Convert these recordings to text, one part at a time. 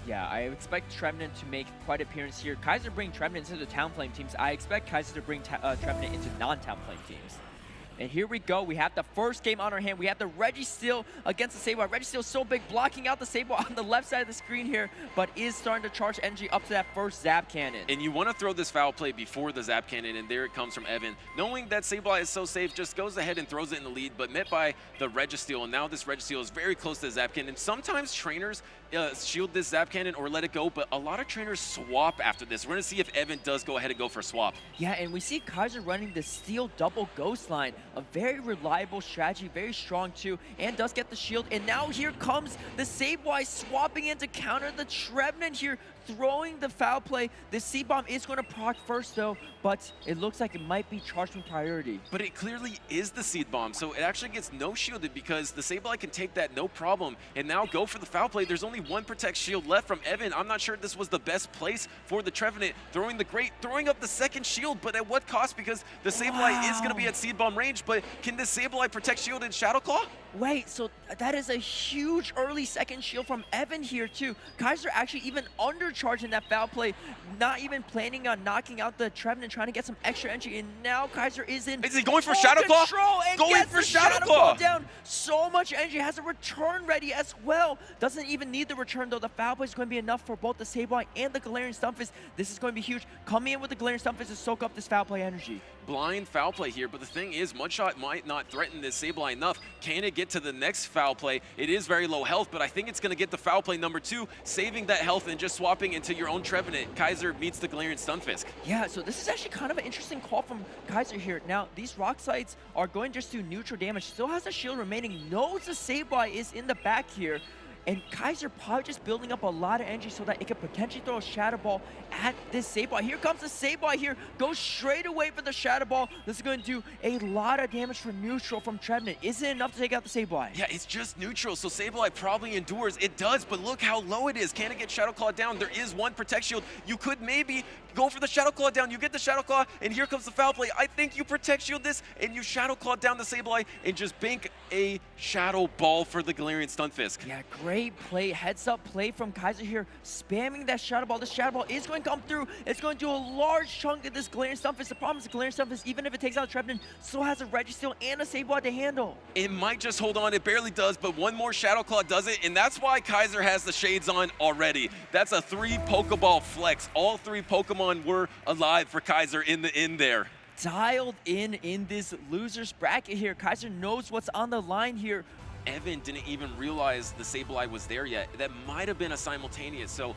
Yeah, I expect Trevenant to make quite an appearance here. Kaiser bring Trevenant into the Talonflame teams. I expect Kaiser to bring Trevenant into non-Talonflame teams. And here we go. We have the first game on our hand. We have the Registeel against the Sableye. Registeel's so big, blocking out the Sableye on the left side of the screen here, but is starting to charge energy up to that first Zap Cannon. And you want to throw this foul play before the Zap Cannon, and there it comes from Evan. Knowing that Sableye is so safe, just goes ahead and throws it in the lead, but met by the Registeel. And now this Registeel is very close to the Zap Cannon. Sometimes trainers shield this Zap Cannon or let it go, but a lot of trainers swap after this. We're going to see if Evan does go ahead and go for a swap. Yeah, and we see Kaiser running the Steel double Ghost line. A very reliable strategy, very strong too, and does get the shield. And now here comes the Sableye swapping in to counter the Trevenant here, throwing the foul play. The C-Bomb is going to proc first though, but it looks like it might be charged from priority. But it clearly is the Seed Bomb, so it actually gets no shielded because the Sableye can take that no problem and now go for the foul play. There's only one Protect shield left from Evan. I'm not sure this was the best place for the Trevenant. Throwing the Great, throwing up the second shield, but at what cost? Because the Sableye is going to be at Seed Bomb range, but can this Sableye Protect shield in Shadow Claw? Wait, so that is a huge early second shield from Evan here too. Kaiser actually even undercharging that foul play, not even planning on knocking out the Trevenant, trying to get some extra energy, and now Kaiser is in. Is he going for Shadow Claw? And going gets for the Shadow Claw down. So much energy, has a return ready as well. Doesn't even need the return though. The foul play is going to be enough for both the Sableye and the Galarian Stunfisk. This is going to be huge. Coming in with the Galarian Stunfisk to soak up this foul play energy. Blind foul play here, but the thing is, Mudshot might not threaten this Sableye enough. Can it get to the next foul play? It is very low health, but I think it's going to get the foul play number 2, saving that health and just swapping into your own Trevenant. Kaiser meets the Galarian Stunfisk. Yeah, so this is actually kind of an interesting call from Kaiser here. Now, these rock slides are going just to neutral damage. Still has a shield remaining. Knows the Sableye is in the back here. And Kaiser probably just building up a lot of energy so that it could potentially throw a Shadow Ball at this Sableye. Here comes the Sableye here, goes straight away for the Shadow Ball. This is going to do a lot of damage for neutral from Trevenant. Is it enough to take out the Sableye? Yeah, it's just neutral, so Sableye probably endures. It does, but look how low it is. Can it get Shadow Claw down? There is one Protect Shield. You could maybe go for the Shadow Claw down. You get the Shadow Claw, and here comes the foul play. I think you Protect Shield this, and you Shadow Claw down the Sableye, and just bank a Shadow Ball for the Galarian Stunfisk. Yeah, great play. Heads up play from Kaiser here, spamming that Shadow Ball. The Shadow Ball is going to come through. It's going to do a large chunk of this Galarian Stunfisk. The problem is the Galarian Stunfisk, even if it takes out Trevenant, still has a Registeel and a Sableye to handle. It might just hold on. It barely does, but one more Shadow Claw does it, and that's why Kaiser has the shades on already. That's a 3 Pokeball flex. All 3 Pokemon were alive for Kaiser in the end there. Dialed in this loser's bracket here. Kaiser knows what's on the line here. Evan didn't even realize the Sableye was there yet. That might have been a simultaneous, so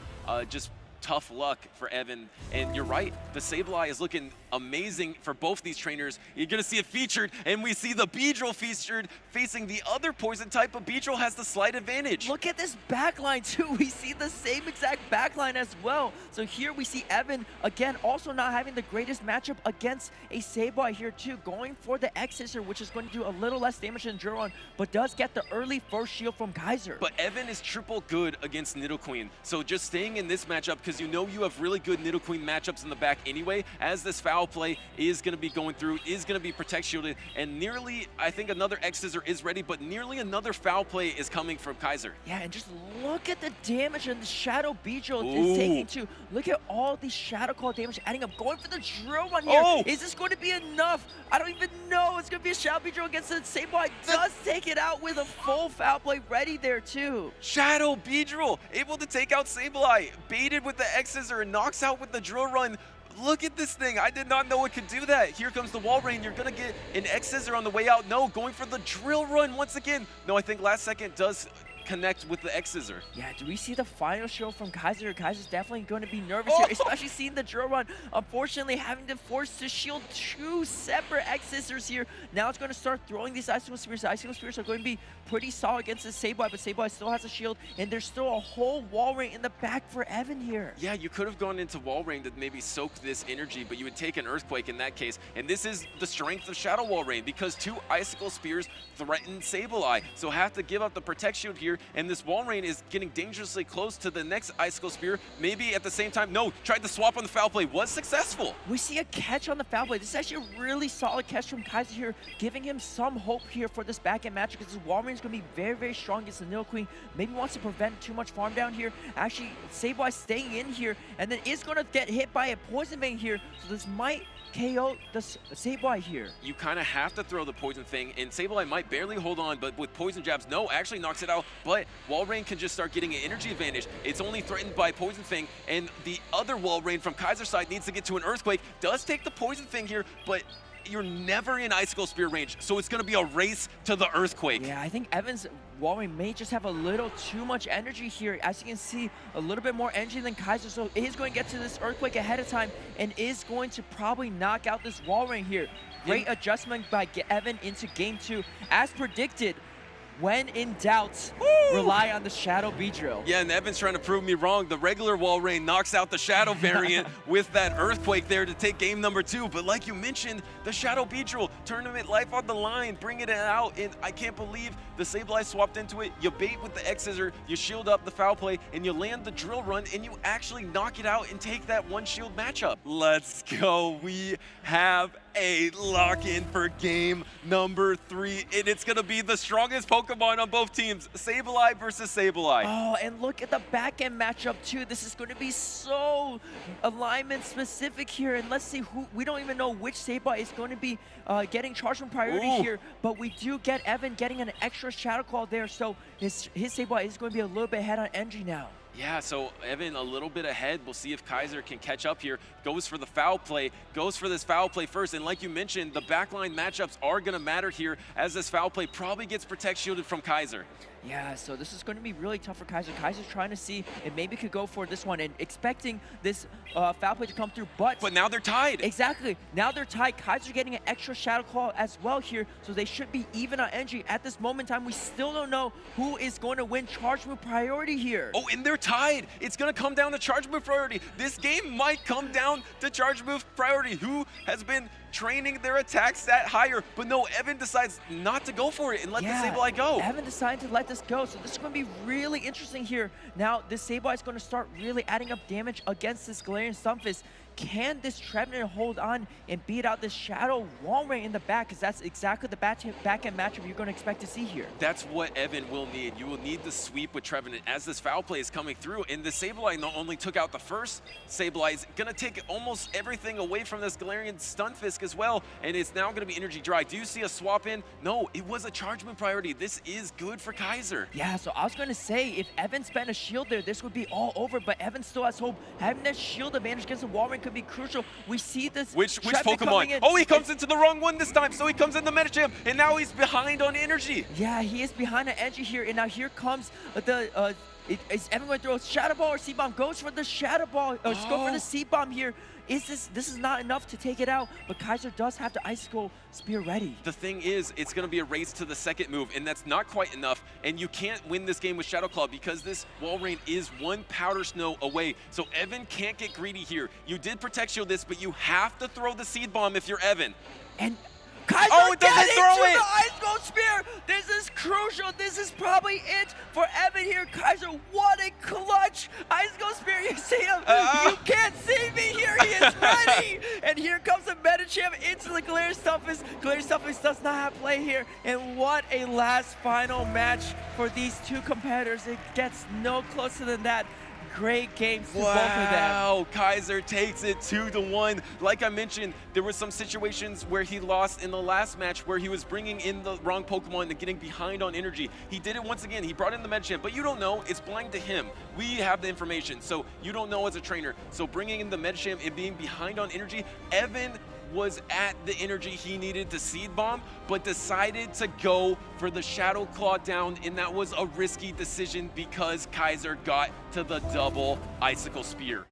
just tough luck for Evan. And you're right, the Sableye is looking amazing for both these trainers. You're gonna see it featured, and we see the Beedrill featured facing the other poison type, but Beedrill has the slight advantage. Look at this backline too. We see the same exact backline as well. So here we see Evan, again, also not having the greatest matchup against a Sableye here too, going for the X-Scissor, which is going to do a little less damage than Juron, but does get the early first shield from Kaiser. But Evan is triple good against Nidoqueen, so just staying in this matchup, because you know you have really good Nidoqueen matchups in the back anyway, as this foul play is going to be going through, is going to be Protect shielded, and nearly, I think another X-Scissor is ready, but nearly another foul play is coming from Kaiser. Yeah, and just look at the damage and the Shadow Beedrill is taking too. Look at all the Shadow Claw damage adding up, going for the drill run here. Is this going to be enough? I don't even know. It's going to be a Shadow Beedrill against the Sableye. Does take it out with a full foul play ready there too. Shadow Beedrill able to take out Sableye, baited with the X-Scissor and knocks out with the drill run. Look at this thing. I did not know it could do that. Here comes the wall rain. You're going to get an X-Scissor on the way out. No, going for the drill run once again. No, I think last second does connect with the X-Scissor. Yeah, do we see the final show from Kaiser? Kaiser's definitely going to be nervous here, especially seeing the drill run. Unfortunately, having to force to shield 2 separate X-Scissors here. Now it's going to start throwing these Icicle Spears. The Icicle Spears are going to be pretty solid against the Sableye, but Sableye still has a shield, and there's still a whole wall ring in the back for Evan here. Yeah, you could have gone into wall rain to maybe soak this energy, but you would take an Earthquake in that case. And this is the strength of Shadow Wall Rain, because 2 Icicle Spears threaten Sableye. So have to give up the Protect Shield here here, and this wall rain is getting dangerously close to the next Icicle Spear. Maybe at the same time, no, tried to swap on the foul play, was successful. We see a catch on the foul play. This is actually a really solid catch from Kaiser here, giving him some hope here for this back-end match, because this wall rain is going to be very, very strong against the Nidoqueen. Maybe wants to prevent too much farm down here. Actually, Sableye staying in here, and then is going to get hit by a Poison Fang here, so this might KO the Sableye here. You kind of have to throw the Poison Fang, and Sableye might barely hold on, but with Poison Jabs, no, actually knocks it out, but Wall Rain can just start getting an energy advantage. It's only threatened by Poison Fang, and the other Wall Rain from Kaiser's side needs to get to an Earthquake. Does take the Poison Fang here, but you're never in Icicle Spear range, so it's going to be a race to the Earthquake. Yeah, I think Evan's Wall Rain may just have a little too much energy here. As you can see, a little bit more energy than Kaiser, so he's going to get to this Earthquake ahead of time and is going to probably knock out this Wall Rain here. Great adjustment by Evan into game 2. As predicted, when in doubt, rely on the Shadow Beedrill. Yeah, and Evan's trying to prove me wrong. The regular Wall Rain knocks out the Shadow variant with that Earthquake there to take game number 2. But like you mentioned, the Shadow Beedrill, tournament life on the line, bringing it out. And I can't believe the Sableye swapped into it. You bait with the X-Scissor, you shield up the foul play, and you land the Drill Run, and you actually knock it out and take that one shield matchup. Let's go. We have a lock-in for game number 3, and it's going to be the strongest Pokemon on both teams, Sableye versus Sableye. Oh, and look at the back-end matchup too. This is going to be so alignment specific here, and let's see who, we don't even know which Sableye is going to be getting charged from priority here, but we do get Evan getting an extra Shadow Claw there, so his Sableye is going to be a little bit ahead on energy now. Yeah, so Evan a little bit ahead. We'll see if Kaiser can catch up here. Goes for the foul play, goes for this foul play first. And like you mentioned, the backline matchups are going to matter here as this foul play probably gets protect shielded from Kaiser. Yeah, so this is going to be really tough for Kaiser. Kaiser's trying to see if maybe could go for this one and expecting this foul play to come through, but now they're tied. Exactly. Now they're tied. Kaiser getting an extra Shadow Claw as well here, so they should be even on energy. At this moment in time, we still don't know who is going to win Charge Move priority here. Oh, and they're tied. It's going to come down to Charge Move priority. This game might come down to Charge Move priority. Who has been training their attack stat higher? But no, Evan decides not to go for it and let the Sableye go. Evan decided to let this go, so this is going to be really interesting here. Now, this Sableye is going to start really adding up damage against this Galarian Stunfisk. Can this Trevenant hold on and beat out this Shadow Wall Rain in the back? Because that's exactly the back-end matchup you're going to expect to see here. That's what Evan will need. You will need the sweep with Trevenant as this foul play is coming through. And the Sableye not only took out the first Sableye, is going to take almost everything away from this Galarian Stunfisk as well. And it's now going to be energy dry. Do you see a swap in? No, it was a charge move priority. This is good for Kaiser. Yeah, so I was going to say, if Evan spent a shield there, this would be all over. But Evan still has hope. Having that shield advantage against the Wall Rain could be crucial. We see this. Which Pokemon? Oh, he comes into the wrong one this time. So he comes in the Medicham, and now he's behind on energy. Yeah, he is behind on energy here. And now here comes the. Is Evan going to throw a Shadow Ball or C-Bomb? Goes for the Shadow Ball. Or go for the C-Bomb here. This is not enough to take it out, but Kaiser does have the Icicle Spear ready. The thing is, it's going to be a race to the second move, and that's not quite enough, and you can't win this game with Shadow Claw because this Wall Rain is one Powder Snow away, so Evan can't get greedy here. You did Protect Shield this, but you have to throw the Seed Bomb if you're Evan. And Kaiser getting to the Icicle Spear! This is crucial. This is probably it for Evan here. Kaiser, what a clutch! Icicle Spear, you see him? You can't see me here. He is ready! And here comes the Medicham into the Galarian Stunfisk. Galarian Stunfisk does not have play here. And what a last final match for these two competitors. It gets no closer than that. Great games to both of them. Wow, Kaiser takes it 2-1. Like I mentioned, there were some situations where he lost in the last match where he was bringing in the wrong Pokemon and getting behind on energy. He did it once again. He brought in the Medicham, but you don't know. It's blind to him. We have the information, so you don't know as a trainer. So bringing in the Medicham and being behind on energy, Evan was at the energy he needed to Seed Bomb, but decided to go for the Shadow Claw down, and that was a risky decision because Kaiser got to the double Icicle Spear.